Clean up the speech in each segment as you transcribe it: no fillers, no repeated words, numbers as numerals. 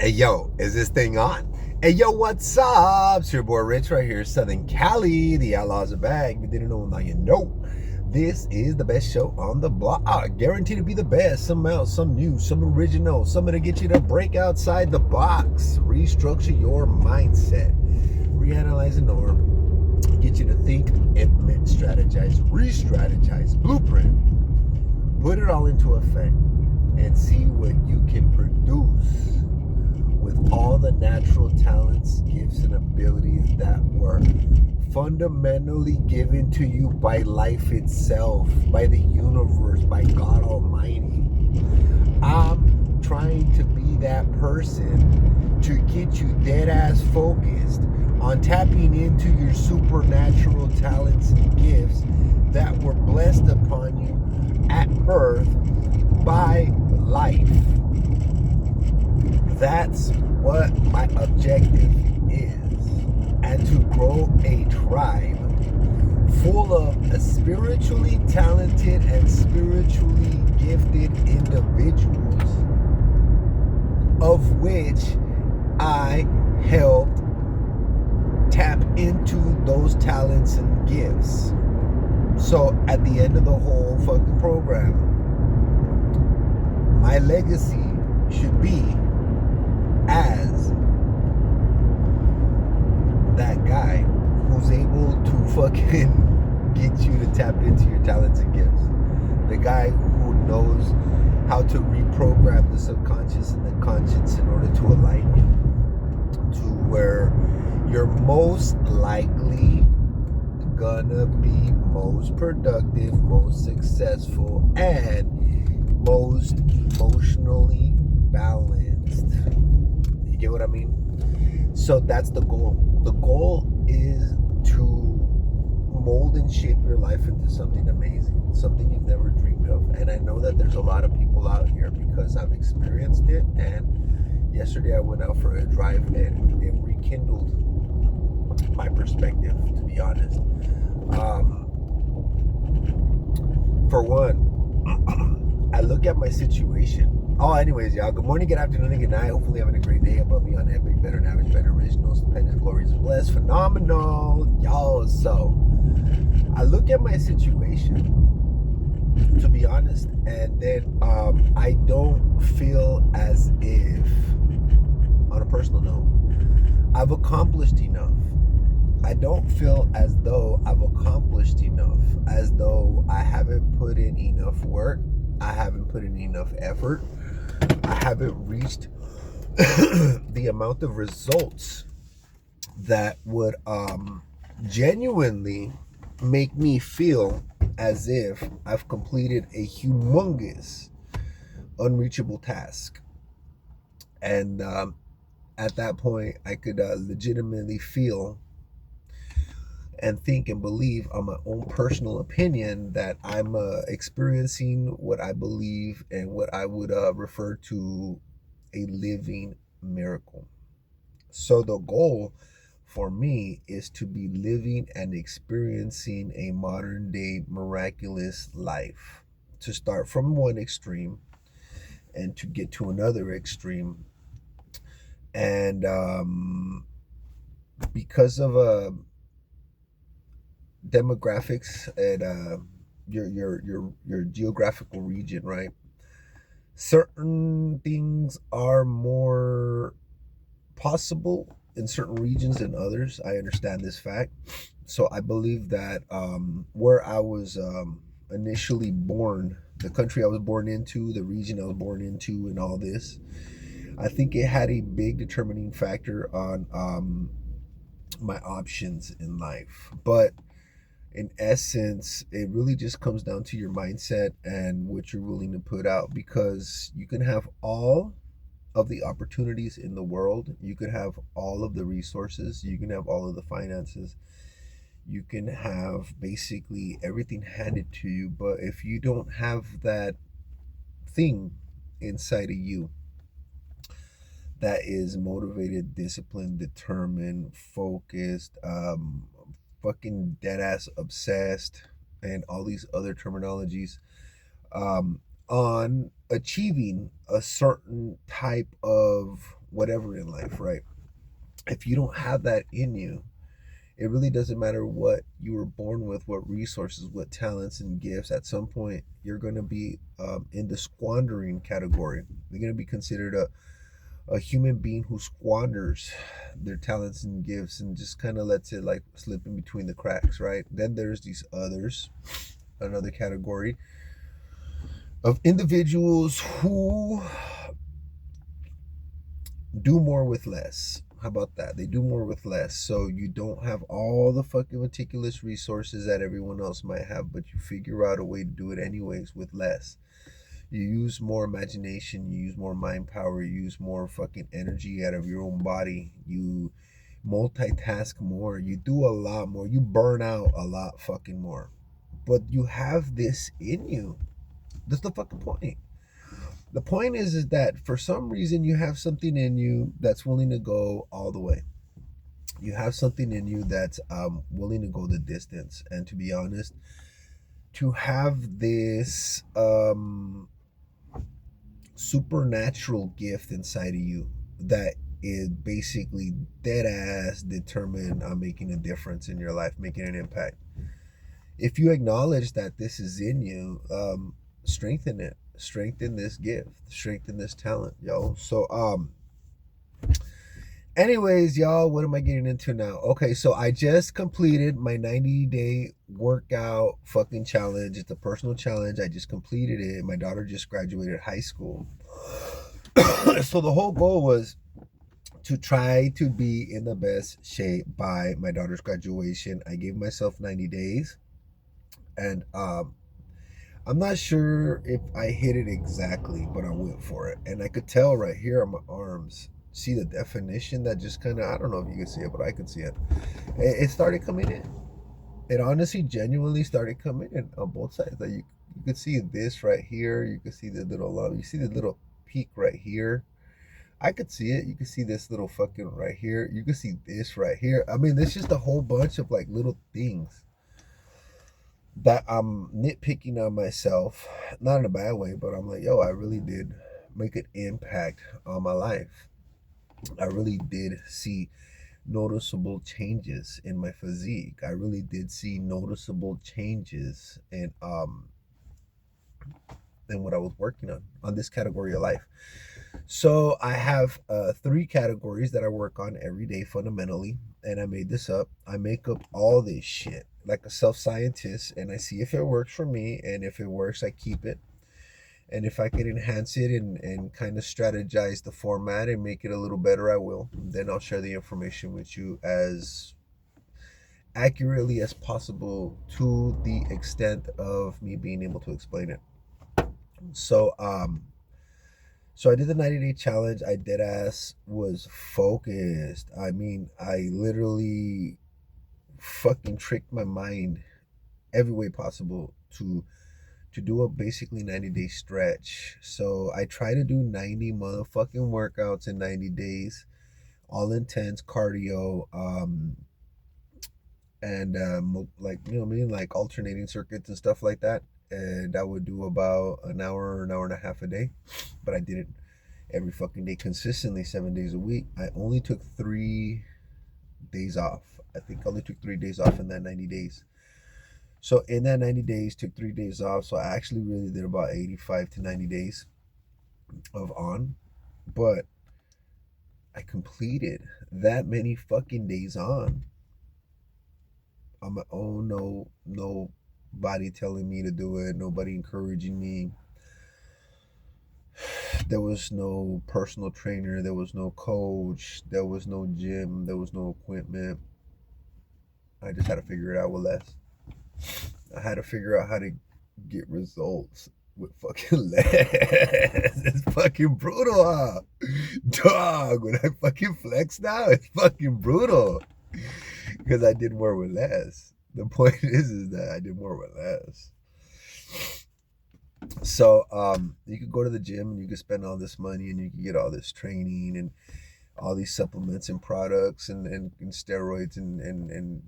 Hey yo, is this thing on? Hey yo, what's up? It's your boy Rich right here, Southern Cali. The Outlaws are back. If you didn't know, now you know. This is the best show on the block. Guaranteed to be the best. Some else, some new, some original, something to get you to break outside the box, restructure your mindset, reanalyze the norm, get you to think, implement, strategize, re-strategize, blueprint, put it all into effect, and see what you can produce with all the natural talents, gifts, and abilities that were fundamentally given to you by life itself, by the universe, by God Almighty. I'm trying to be that person to get you dead ass focused on tapping into your supernatural talents and gifts that were blessed upon you at birth by life. That's what my objective is, and to grow a tribe full of spiritually talented and spiritually gifted individuals, of which I helped tap into those talents and gifts. So at the end of the whole fucking program, my legacy should be as that guy who's able to fucking get you to tap into your talents and gifts. The guy who knows how to reprogram the subconscious and the conscious in order to align you to where you're most likely gonna be most productive, most successful, and most emotionally balanced. You get what I mean? So that's the goal. The goal is to mold and shape your life into something amazing, something you've never dreamed of. And I know that there's a lot of people out here because I've experienced it. And yesterday I went out for a drive and it rekindled my perspective, to be honest. For one, I look at my situation. Oh, anyways, y'all, good morning, good afternoon, and good night. Hopefully having a great day above, beyond, epic, better than average, better original, stupendous, glorious, blessed, phenomenal, y'all. So I look at my situation, to be honest, and then I don't feel as if, on a personal note, I've accomplished enough. I don't feel as though I've accomplished enough, as though I haven't put in enough work, I haven't put in enough effort, I haven't reached the amount of results that would genuinely make me feel as if I've completed a humongous, unreachable task. And at that point, I could legitimately feel and think and believe on my own personal opinion that I'm experiencing what I believe and what I would refer to a living miracle. So the goal for me is to be living and experiencing a modern day miraculous life. To start from one extreme and to get to another extreme. And because of demographics and your geographical region, right? Certain things are more possible in certain regions than others. I understand this fact. So I believe that where I was initially born, the country I was born into, the region I was born into, and all this, I think it had a big determining factor on my options in life. But in essence, it really just comes down to your mindset and what you're willing to put out, because you can have all of the opportunities in the world, you can have all of the resources, you can have all of the finances, you can have basically everything handed to you, but if you don't have that thing inside of you that is motivated, disciplined, determined, focused, fucking dead ass obsessed, and all these other terminologies, um, on achieving a certain type of whatever in life, right? If you don't have that in you, it really doesn't matter what you were born with, what resources, what talents and gifts. At some point, you're going to be in the squandering category. You're going to be considered a human being who squanders their talents and gifts and just kind of lets it like slip in between the cracks, right? Then there's these others, another category of individuals who do more with less. How about that? They do more with less. So you don't have all the fucking meticulous resources that everyone else might have, but you figure out a way to do it anyways with less. You use more imagination, you use more mind power, you use more fucking energy out of your own body. You multitask more, you do a lot more, you burn out a lot fucking more. But you have this in you. That's the fucking point. The point is that for some reason you have something in you that's willing to go all the way. You have something in you that's willing to go the distance. And to be honest, to have this supernatural gift inside of you that is basically dead ass determined on making a difference in your life, making an impact. If you acknowledge that this is in you, strengthen it, strengthen this gift, strengthen this talent, yo. So anyways, y'all, what am I getting into now? Okay, so I just completed my 90-day workout fucking challenge. It's a personal challenge. I just completed it. My daughter just graduated high school. So the whole goal was to try to be in the best shape by my daughter's graduation. I gave myself 90 days. And I'm not sure if I hit it exactly, but I went for it. And I could tell right here on my arms, see the definition that just kind of, I don't know if you can see it, but I can see it. It started coming in. It honestly, genuinely started coming in on both sides. Like you could see this right here. You could see the little, you see the little peak right here. I could see it. You could see this little fucking right here. You could see this right here. I mean, there's just a whole bunch of like little things that I'm nitpicking on myself, not in a bad way, but I'm like, yo, I really did make an impact on my life. I really did see noticeable changes in my physique. I really did see noticeable changes in what I was working on this category of life. So I have 3 categories that I work on every day fundamentally, and I made this up. I make up all this shit like a self-scientist, and I see if it works for me, and if it works, I keep it. And if I can enhance it and kind of strategize the format and make it a little better, I will. Then I'll share the information with you as accurately as possible to the extent of me being able to explain it. So I did the 90-day challenge. I dead ass was focused. I mean, I literally fucking tricked my mind every way possible to do a basically 90-day stretch. So I try to do 90 motherfucking workouts in 90 days, all intense cardio, and like, you know what I mean, like alternating circuits and stuff like that. And I would do about an hour and a half a day, but I did it every fucking day consistently, 7 days a week. I only took 3 days off. I think I only took 3 days off in that 90 days. So in that 90 days, took 3 days off. So I actually really did about 85 to 90 days of on, but I completed that many fucking days on my own. Nobody telling me to do it. Nobody encouraging me. There was no personal trainer. There was no coach. There was no gym. There was no equipment. I just had to figure it out with less. I had to figure out how to get results with fucking less. It's fucking brutal, huh? Dog, when I fucking flex now, it's fucking brutal. Because I did more with less. The point is that I did more with less. So you could go to the gym and you could spend all this money and you can get all this training and all these supplements and products and steroids and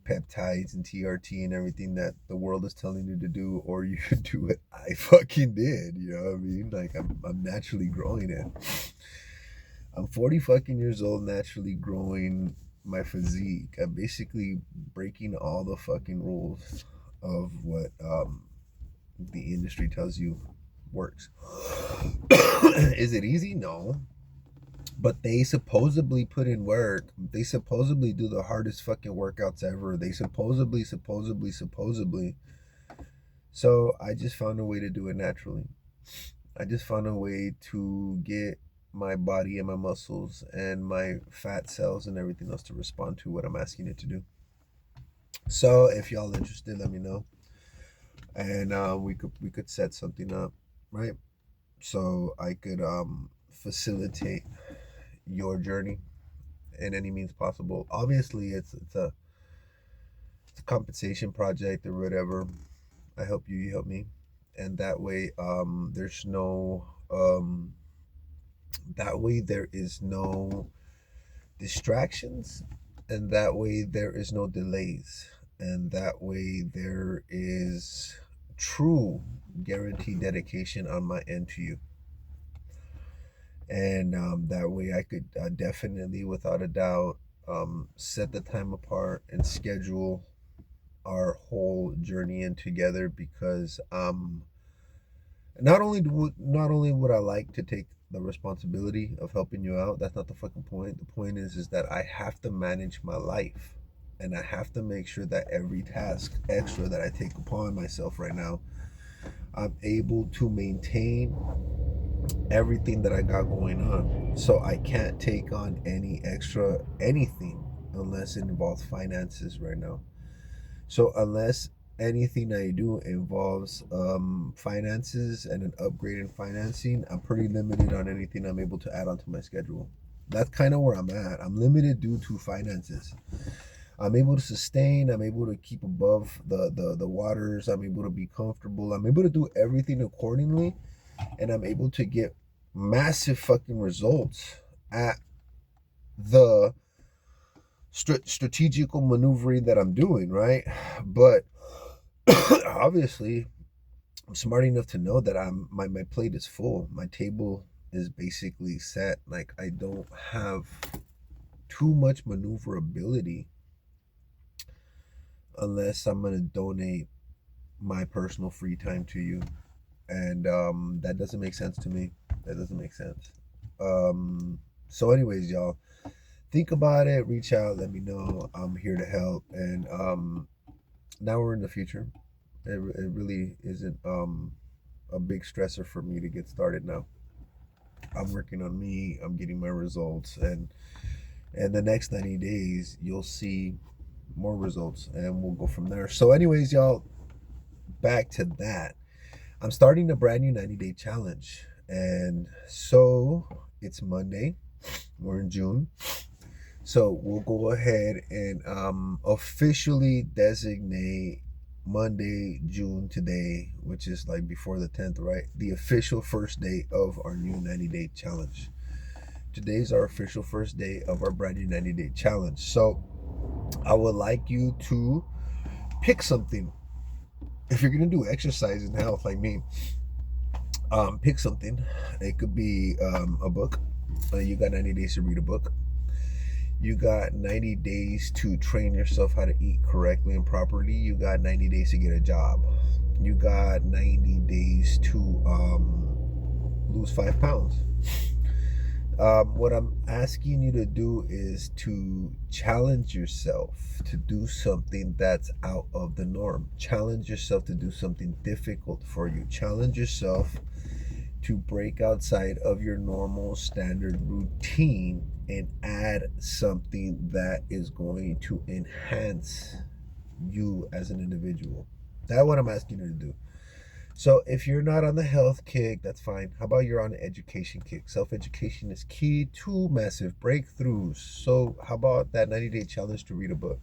peptides and TRT and everything that the world is telling you to do, or you could do what I fucking did. You know what I mean? Like I'm naturally growing it. I'm 40 fucking years old, naturally growing my physique. I'm basically breaking all the fucking rules of what the industry tells you works. Is it easy? No. But they supposedly put in work. They supposedly do the hardest fucking workouts ever. They supposedly. So I just found a way to do it naturally. I just found a way to get my body and my muscles and my fat cells and everything else to respond to what I'm asking it to do. So if y'all interested, let me know, and we could set something up, right? So I could facilitate your journey in any means possible. Obviously, it's a compensation project or whatever. I help you, you help me, and there's no that way there is no distractions, and that way there is no delays, and that way there is true guaranteed dedication on my end to you. And that way I could definitely, without a doubt, set the time apart and schedule our whole journey in together, because not only would I like to take the responsibility of helping you out. That's not the fucking point. The point is that I have to manage my life, and I have to make sure that every task extra that I take upon myself right now, I'm able to maintain everything that I got going on. So I can't take on any extra anything unless it involves finances right now. So unless anything I do involves finances and an upgrade in financing, I'm pretty limited on anything I'm able to add onto my schedule. That's kind of where I'm at. I'm limited due to finances. I'm able to sustain. I'm able to keep above the waters. I'm able to be comfortable. I'm able to do everything accordingly, and I'm able to get massive fucking results at the strategical maneuvering that I'm doing, right? But obviously, I'm smart enough to know that my plate is full. My table is basically set. Like, I don't have too much maneuverability unless I'm gonna donate my personal free time to you, and that doesn't make sense to me. That doesn't make sense. So, anyways, y'all, think about it. Reach out. Let me know. I'm here to help. And now we're in the future. It really isn't a big stressor for me to get started now. I'm working on me. I'm getting my results, and the next 90 days you'll see more results, and we'll go from there. So, anyways, y'all, back to that. I'm starting a brand new 90-day challenge, and so it's Monday. We're in June. So we'll go ahead and officially designate Monday, June today, which is like before the 10th, right? The official first day of our new 90-day challenge. Today's our official first day of our brand new 90-day challenge. So I would like you to pick something. If you're going to do exercise and health like me, pick something. It could be a book. You got 90 days to read a book. You got 90 days to train yourself how to eat correctly and properly. You got 90 days to get a job. You got 90 days to lose 5 pounds. What I'm asking you to do is to challenge yourself to do something that's out of the norm. Challenge yourself to do something difficult for you. Challenge yourself to break outside of your normal standard routine and add something that is going to enhance you as an individual. That's what I'm asking you to do. So if you're not on the health kick, that's fine. How about you're on the education kick? Self-education is key to massive breakthroughs. So how about that 90-day challenge to read a book?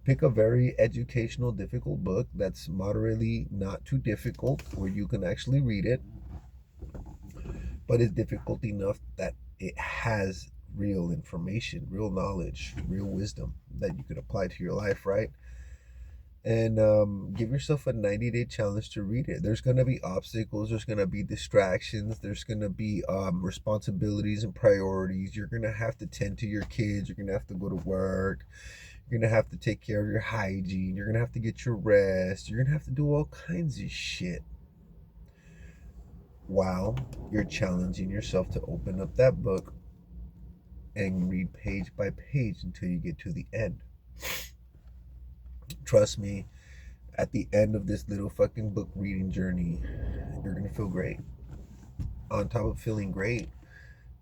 Pick a very educational, difficult book that's moderately not too difficult, where you can actually read it, but it's difficult enough that it has real information, real knowledge, real wisdom that you could apply to your life, right? and give yourself a 90-day challenge to read it. There's going to be obstacles, there's going to be distractions, there's going to be responsibilities and priorities. You're going to have to tend to your kids, you're going to have to go to work, you're going to have to take care of your hygiene, you're going to have to get your rest, you're going to have to do all kinds of shit while you're challenging yourself to open up that book and read page by page until you get to the end. Trust me, at the end of this little fucking book reading journey, you're gonna feel great. On top of feeling great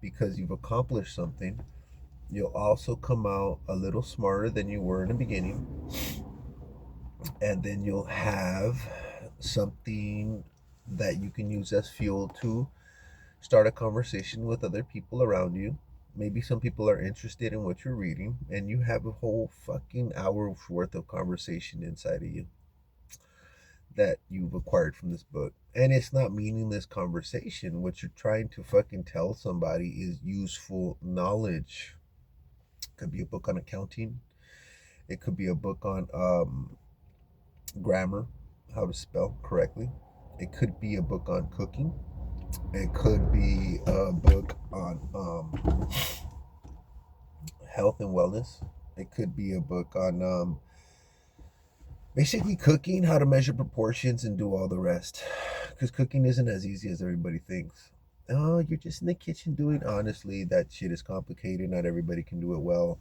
because you've accomplished something, you'll also come out a little smarter than you were in the beginning. And then you'll have something that you can use as fuel to start a conversation with other people around you. Maybe some people are interested in what you're reading, and you have a whole fucking hour's worth of conversation inside of you that you've acquired from this book. And it's not meaningless conversation. What you're trying to fucking tell somebody is useful knowledge. It could be a book on accounting. It could be a book on grammar, how to spell correctly. It could be a book on cooking. It could be a book on health and wellness. It could be a book on basically cooking, how to measure proportions and do all the rest. Because cooking isn't as easy as everybody thinks. Oh, you're just in the kitchen doing. Honestly, that shit is complicated. Not everybody can do it well.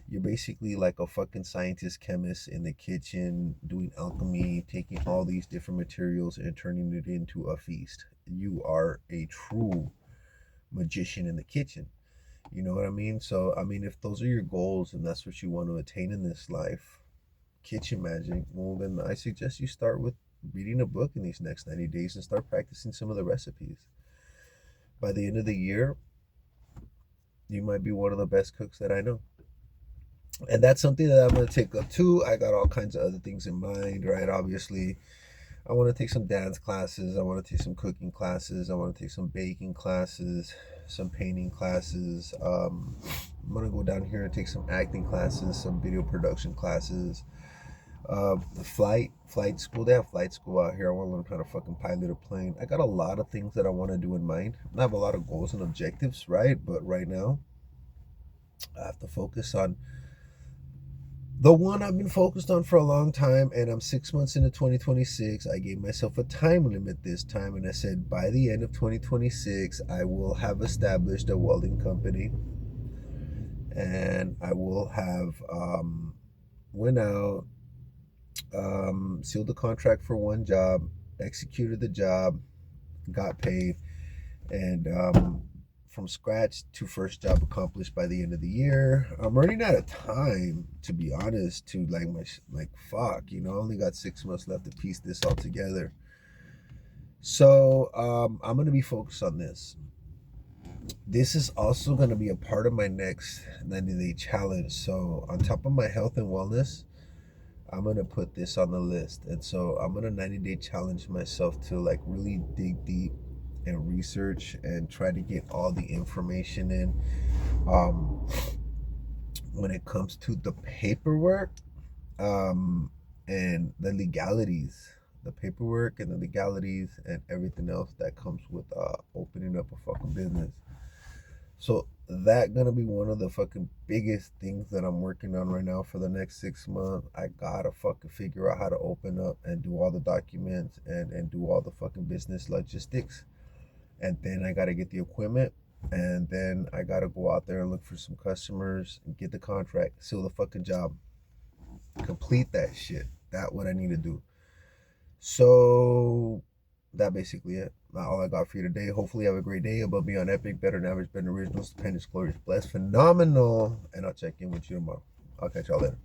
You're basically like a fucking scientist chemist in the kitchen doing alchemy, taking all these different materials and turning it into a feast. You are a true magician in the kitchen. You know what I mean? So, I mean, if those are your goals and that's what you want to attain in this life, kitchen magic, well, then I suggest you start with reading a book in these next 90 days and start practicing some of the recipes. By the end of the year, you might be one of the best cooks that I know. And that's something that I'm going to take up too. I got all kinds of other things in mind, right? Obviously, I want to take some dance classes. I want to take some cooking classes. I want to take some baking classes, some painting classes. I'm going to go down here and take some acting classes, some video production classes. The flight school. They have flight school out here. I want to learn how to fucking pilot a plane. I got a lot of things that I want to do in mind. I have a lot of goals and objectives, right? But right now, I have to focus on the one I've been focused on for a long time, and I'm 6 months into 2026. I gave myself a time limit this time, and I said by the end of 2026, I will have established a welding company, and I will have went out, sealed the contract for one job, executed the job, got paid, and from scratch to first job accomplished by the end of the year. I'm running out of time, to be honest, to fuck, you know, I only got 6 months left to piece this all together. So I'm going to be focused on this. This is also going to be a part of my next 90-day challenge. So on top of my health and wellness, I'm going to put this on the list. And so I'm going to 90-day challenge myself to like really dig deep and research and try to get all the information in. When it comes to the paperwork and the legalities, the paperwork and the legalities and everything else that comes with opening up a fucking business. So that gonna be one of the fucking biggest things that I'm working on right now for the next 6 months. I gotta fucking figure out how to open up and do all the documents and do all the fucking business logistics. And then I gotta get the equipment, and then I gotta go out there and look for some customers and get the contract, seal the fucking job, complete that shit. That's what I need to do. So that basically it. Not all I got for you today. Hopefully you have a great day. Above, beyond, epic, better than average, better than original, stupendous, glorious, blessed, phenomenal. And I'll check in with you tomorrow. I'll catch y'all later.